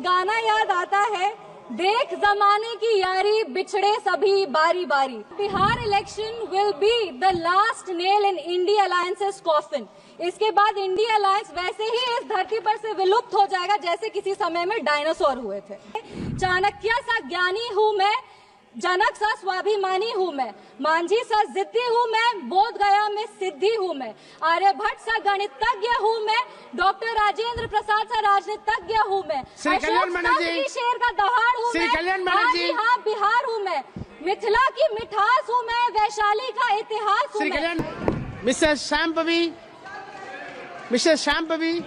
एक गाना याद आता है, देख जमाने की यारी बिछड़े सभी बारी बारी। Bihar election will be the last nail in India alliances coffin. इसके बाद इंडिया अलायंस वैसे ही इस धरती पर से विलुप्त हो जाएगा जैसे किसी समय में डायनासोर हुए थे। चाणक्य सा ज्ञानी हूँ मैं, जनक सा स्वाभिमानी हूँ मैं, मांझी सा जिद्दी हूँ मैं, बोध गया में सिद्धि हूँ मैं, आर्यभट्ट सा गणितज्ञ हूँ मैं, डॉक्टर राजेंद्र प्रसाद सा राजनीतिज्ञ हूँ मैं, अशोक शेर का दहाड़ हूँ मैं, हाँ बिहार हूँ मैं, मिथिला की मिठास हूँ मैं, वैशाली का इतिहास हूँ मैं। Mister Shambhavi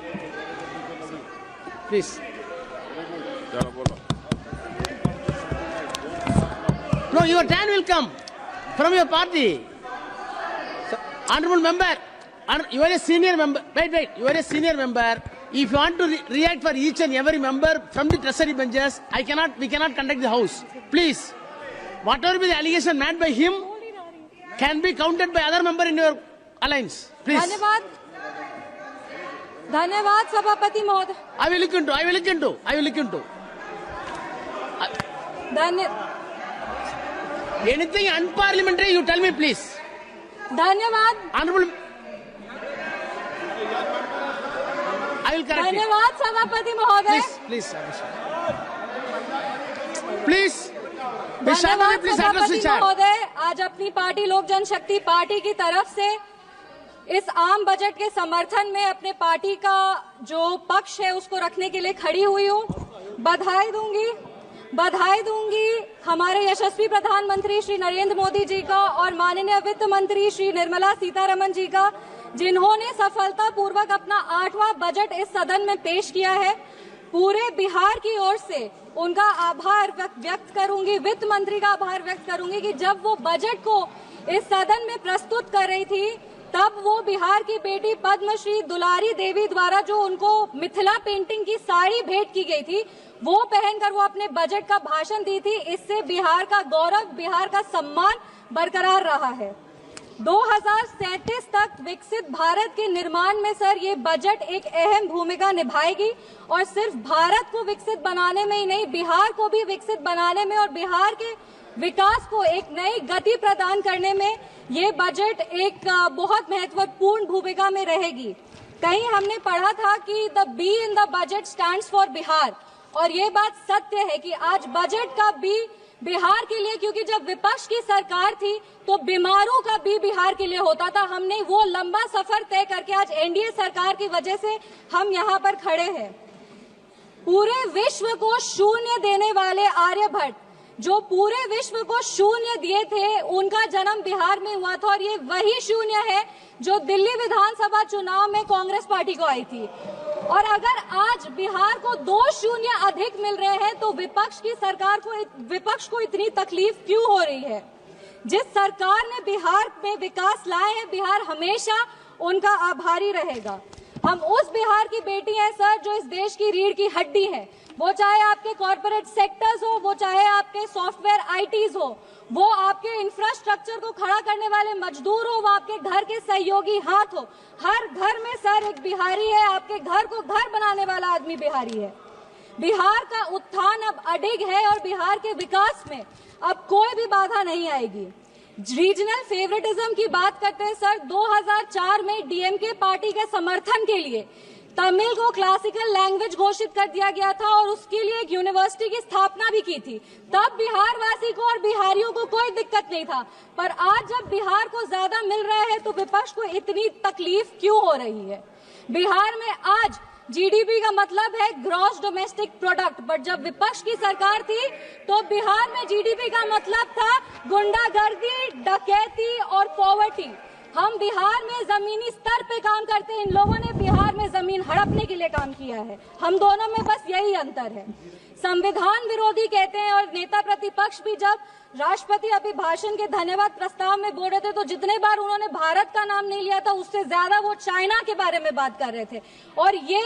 please. No, your turn will come from your party. So, honorable member, you are a senior member. Wait, you are a senior member. If you want to react for each and every member from the treasury benches, we cannot conduct the house. Please, whatever be the allegation made by him can be counted by other member in your alliance. Please. धन्यवाद सभापति महोदय। I will look into. Anything unparliamentary, you tell me, please. धन्यवाद। Honorable, I will correct it. धन्यवाद सभापति महोदय। Please. धन्यवाद सभापति महोदय। आज अपनी पार्टी लोक जनशक्ति पार्टी की तरफ से इस आम बजट के समर्थन में अपने पार्टी का जो पक्ष है उसको रखने के लिए खड़ी हुई हूँ। बधाई दूंगी हमारे यशस्वी प्रधानमंत्री श्री नरेंद्र मोदी जी का और माननीय वित्त मंत्री श्री निर्मला सीतारमण जी का, जिन्होंने सफलतापूर्वक अपना 8वां बजट इस सदन में पेश किया है। पूरे बिहार की ओर से उनका आभार व्यक्त करूंगी, वित्त मंत्री का आभार व्यक्त करूंगी कि जब वो बजट को इस सदन में प्रस्तुत कर रही थी तब वो बिहार की बेटी पद्मश्री दुलारी देवी द्वारा जो उनको मिथिला पेंटिंग की साड़ी भेंट की गई थी वो पहनकर वो अपने बजट का भाषण दी थी। इससे बिहार का गौरव, बिहार का सम्मान बरकरार रहा है। 2037 तक विकसित भारत के निर्माण में सर ये बजट एक अहम भूमिका निभाएगी और सिर्फ भारत को विकसित बनाने में ही नहीं, बिहार को भी विकसित बनाने में और बिहार के विकास को एक नई गति प्रदान करने में ये बजट एक बहुत महत्वपूर्ण भूमिका में रहेगी। कहीं हमने पढ़ा था कि the be in the budget stands for Bihar, और ये बात सत्य है कि आज बजट का बी बिहार के लिए, क्योंकि जब विपक्ष की सरकार थी तो बीमारों का बी बिहार के लिए होता था। हमने वो लंबा सफर तय करके आज एनडीए सरकार की वजह से हम यहाँ पर खड़े हैं। पूरे विश्व को शून्य देने वाले आर्यभट्ट, जो पूरे विश्व को शून्य दिए थे, उनका जन्म बिहार में हुआ था और ये वही शून्य है जो दिल्ली विधानसभा चुनाव में कांग्रेस पार्टी को आई थी। और अगर आज बिहार को 2 शून्य अधिक मिल रहे हैं तो विपक्ष को इतनी तकलीफ क्यों हो रही है? जिस सरकार ने बिहार में विकास लाए हैं, बिहार हमेशा उनका आभारी रहेगा। हम उस बिहार की बेटी हैं सर जो इस देश की रीढ़ की हड्डी है। वो चाहे आपके कॉर्पोरेट सेक्टर्स हो, वो चाहे आपके सॉफ्टवेयर आईटीज हो, वो आपके इंफ्रास्ट्रक्चर को खड़ा करने वाले मजदूर हो, वो आपके घर के सहयोगी हाथ हो। हर घर में सर एक बिहारी है, आपके घर को घर बनाने वाला आदमी बिहारी है। बिहार का उत्थान अब अडिग है और बिहार के विकास में अब कोई भी बाधा नहीं आएगी। रीजनल फेवरेटिज्म की बात करते हैं सर, 2004 में डीएमके पार्टी के समर्थन के लिए तमिल को क्लासिकल लैंग्वेज घोषित कर दिया गया था और उसके लिए एक यूनिवर्सिटी की स्थापना भी की थी। तब बिहार वासी को और बिहारियों को कोई दिक्कत नहीं था, पर आज जब बिहार को ज्यादा मिल रहा है तो विपक्ष को इतनी तकलीफ क्यों हो रही है? बिहार में आज जीडीपी का मतलब है ग्रॉस डोमेस्टिक प्रोडक्ट, बट जब विपक्ष की सरकार थी तो बिहार में जीडीपी का मतलब था गुंडागर्दी, डकैती और पॉवर्टी। हम बिहार में जमीनी स्तर पे काम करते हैं, इन लोगों ने बिहार में जमीन हड़पने के लिए काम किया है। हम दोनों में बस यही अंतर है। संविधान विरोधी कहते हैं और नेता प्रतिपक्ष भी जब राष्ट्रपति अभिभाषण के धन्यवाद प्रस्ताव में बोल रहे थे तो जितने बार उन्होंने भारत का नाम नहीं लिया था उससे ज्यादा वो चाइना के बारे में बात कर रहे थे। और ये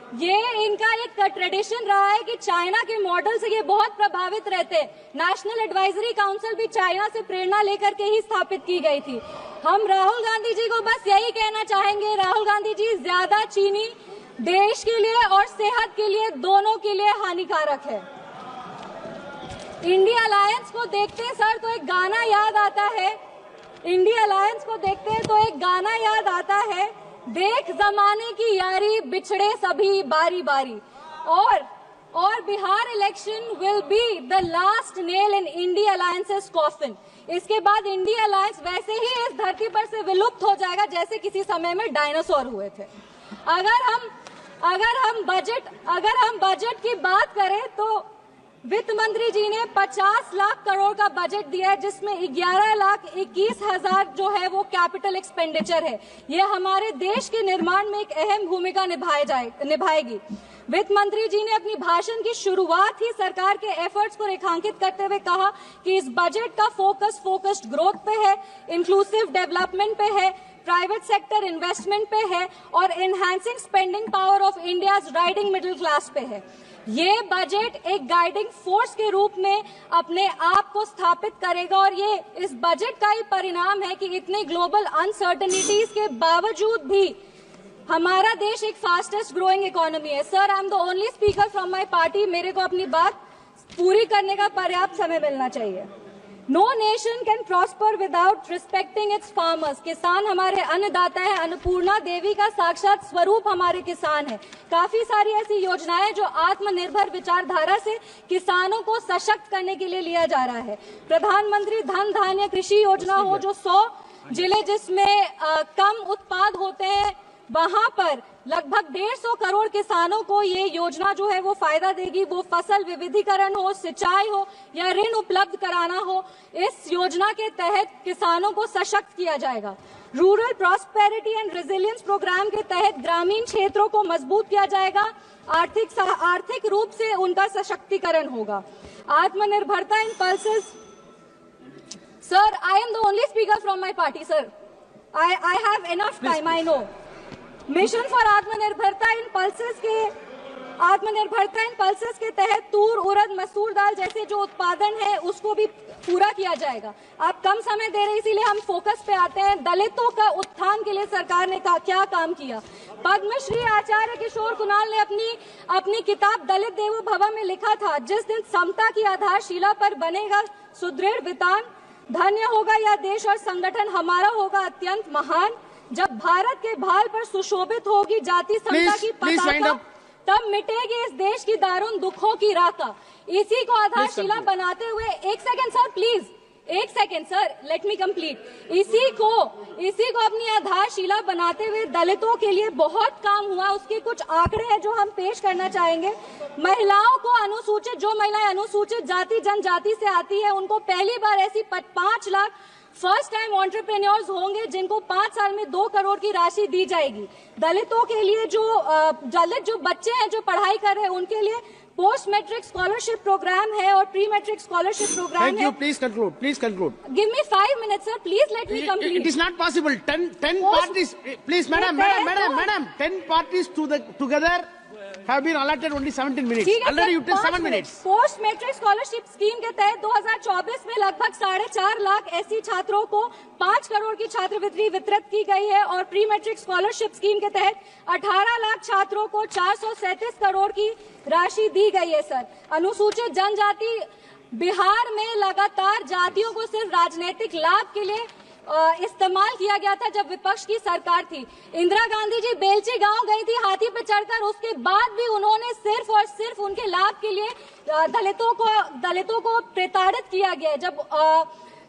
इनका एक ट्रेडिशन रहा है कि चाइना के मॉडल से ये बहुत प्रभावित रहते। नेशनल एडवाइजरी काउंसिल भी चाइना से प्रेरणा लेकर के ही स्थापित की गई थी। हम राहुल गांधी जी को बस यही कहना चाहेंगे, राहुल गांधी जी ज्यादा चीनी देश के लिए और सेहत के लिए, दोनों के लिए हानिकारक है। इंडिया अलायंस को देखते हैं सर तो एक गाना याद आता है, इंडिया अलायंस को देखते हैं तो एक गाना याद आता है, देख जमाने की यारी बिछड़े सभी बारी बारी। और Bihar election will be the last nail in India alliances coffin. इसके बाद इंडिया अलायंस वैसे ही इस धरती पर से विलुप्त हो जाएगा जैसे किसी समय में डायनासोर हुए थे। अगर हम बजट की बात करें तो वित्त मंत्री जी ने 50 लाख करोड़ का बजट दिया है, जिसमें 11,21,000 जो है वो कैपिटल एक्सपेंडिचर है। ये हमारे देश के निर्माण में एक अहम भूमिका निभाएगी। वित्त मंत्री जी ने अपनी भाषण की शुरुआत ही सरकार के एफर्ट्स को रेखांकित करते हुए कहा कि इस बजट का फोकस्ड ग्रोथ पे है, इंक्लूसिव डेवलपमेंट पे है, प्राइवेट सेक्टर इन्वेस्टमेंट पे है और enhancing spending power of India's riding middle class पे है। ये बजट एक गाइडिंग फोर्स के रूप में अपने आप को स्थापित करेगा और ये इस बजट का ही परिणाम है कि इतने ग्लोबल अनसर्टेनिटीज के बावजूद भी हमारा देश एक फास्टेस्ट ग्रोइंग इकोनॉमी है। Sir, I am the only speaker from my party, मेरे को अपनी बात पूरी करने का पर्याप्त समय मिलना चाहिए। No nation can prosper without respecting its farmers. किसान हमारे अन्नदाता है, अन्नपूर्णा देवी का साक्षात स्वरूप हमारे किसान है। काफी सारी ऐसी योजनाएं जो आत्मनिर्भर विचारधारा से किसानों को सशक्त करने के लिए लिया जा रहा है। प्रधानमंत्री धन धान्य कृषि योजना हो, जो 100 जिले जिसमें कम उत्पाद होते हैं वहां पर लगभग 150 करोड़ किसानों को ये योजना जो है वो फायदा देगी। वो फसल विविधीकरण हो, सिंचाई हो या ऋण उपलब्ध कराना हो, इस योजना के तहत किसानों को सशक्त किया जाएगा। Rural prosperity and resilience programme के तहत ग्रामीण क्षेत्रों को मजबूत किया जाएगा, आर्थिक रूप से उनका सशक्तिकरण होगा। आत्मनिर्भरता in pulses. Sir, I am the only speaker from my party sir, I have enough time, I know. Mission for आत्मनिर्भरता इन पल्सेस के तहत तूर, उड़द, मसूर दाल जैसे जो उत्पादन है उसको भी पूरा किया जाएगा। आप कम समय दे रहे हैं इसीलिए हम फोकस पे आते हैं। दलितों का उत्थान के लिए सरकार ने क्या काम किया। पद्मश्री आचार्य किशोर कुणाल ने अपनी किताब दलित देवो भव में लिखा था, जिस दिन समता की आधारशिला पर बनेगा सुदृढ़ वितान, धन्य होगा यह देश और संगठन हमारा होगा अत्यंत महान। जब भारत के भाल पर सुशोभित होगी जाति समता की पताका, तब मिटेगी इस देश की दारुण दुखों की राका। इसी को आधारशिला बनाते हुए, एक सेकंड सर प्लीज, एक second sir, let me complete. इसी को अपनी आधारशिला बनाते हुए दलितों के लिए बहुत काम हुआ। उसके कुछ आंकड़े हैं जो हम पेश करना चाहेंगे। महिलाओं को अनुसूचित, जो महिलाएं अनुसूचित जाति जनजाति से आती है, उनको पहली बार ऐसी 5 लाख फर्स्ट टाइम एंटरप्रेन्योर्स होंगे जिनको 5 साल में 2 करोड़ की राशि दी जाएगी। दलितों के लिए जो बच्चे हैं जो पढ़ाई कर रहे हैं उनके लिए पोस्ट मैट्रिक स्कॉलरशिप प्रोग्राम है और प्री मैट्रिक स्कॉलरशिप प्रोग्राम है। Thank you. Please conclude. Give me 5 minutes, sir. Please let me complete. It is not possible. 10 parties. Please, madam. 10 parties together have been allotted only 17 minutes. Already you took 7 minutes. Post matric scholarship scheme के तहत 2024 में लगभग 4.5 लाख ऐसी छात्रों को 5 करोड़ की छात्रवृत्ति वितरित की गई है और प्री मैट्रिक स्कॉलरशिप स्कीम के तहत 18 लाख छात्रों को 437 करोड़ की राशि दी गई है। सर, अनुसूचित जनजाति बिहार में लगातार जातियों को सिर्फ राजनीतिक लाभ के लिए इस्तेमाल किया गया था जब विपक्ष की सरकार थी। इंदिरा गांधी जी बेलची गांव गई थी हाथी पे चढ़कर, उसके बाद भी उन्होंने सिर्फ और सिर्फ उनके लाभ के लिए दलितों को प्रताड़ित किया गया। जब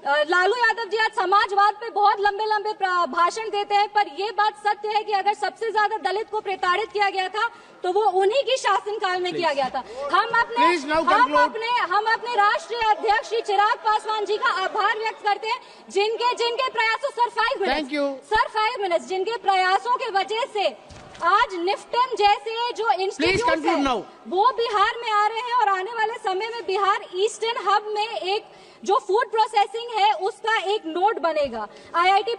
लालू यादव जी आज समाजवाद पे बहुत लंबे भाषण देते हैं, पर ये बात सत्य है कि अगर सबसे ज्यादा दलित को प्रताड़ित किया गया था तो वो उन्हीं की शासनकाल में किया गया था। हम अपने राष्ट्रीय अध्यक्ष श्री चिराग पासवान जी का आभार व्यक्त करते हैं जिनके प्रयासों सर 5 मिनट्स जिनके प्रयासों के वजह से आज निफ्टन जैसे जो इंस्टीट्यूट है वो बिहार में आ रहे हैं और आने वाले समय में बिहार ईस्टर्न हब में एक जो फूड प्रोसेसिंग है उसका एक नोड बनेगा। आईआईटी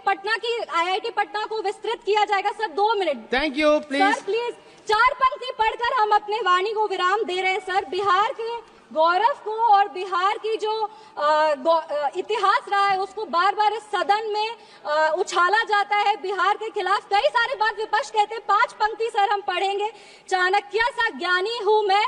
पटना को विस्तृत किया जाएगा। Sir 2 minute. Thank you. Please sir please 4 पंक्ति पढ़कर हम अपने वाणी को विराम दे रहे हैं। सर, बिहार के गौरव को और बिहार की जो इतिहास रहा है उसको बार बार इस सदन में उछाला जाता है बिहार के खिलाफ। कई सारी बात विपक्ष कहते हैं, 5 पंक्ति सर हम पढ़ेंगे। चाणक्य सा ज्ञानी हूं मैं,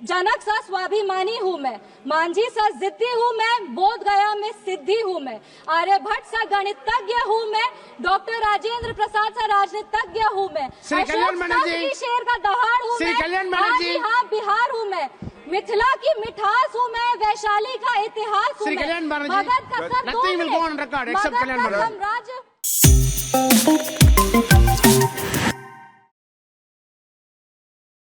जनक सा स्वाभिमानी हूं मैं, मांझी सा जिद्दी हूं मैं, बोध गया में सिद्धि हूं मैं, आर्यभट्ट सा गणितज्ञ हूं मैं, डॉक्टर राजेंद्र प्रसाद सा राजनीतिज्ञ हूं मैं, श्री कल्याण बनर्जी की शेर का दहाड़ हूं श्री मैं, कल्याण बनर्जी हाँ बिहार हूं मैं, मिथिला की मिठास हूं मैं, वैशाली का इतिहास हूं श्री मैं, कल्याण बनर्जी मगध का sir nothing will go on record except Magadh Kalyan का बनर्जी साम्राज्य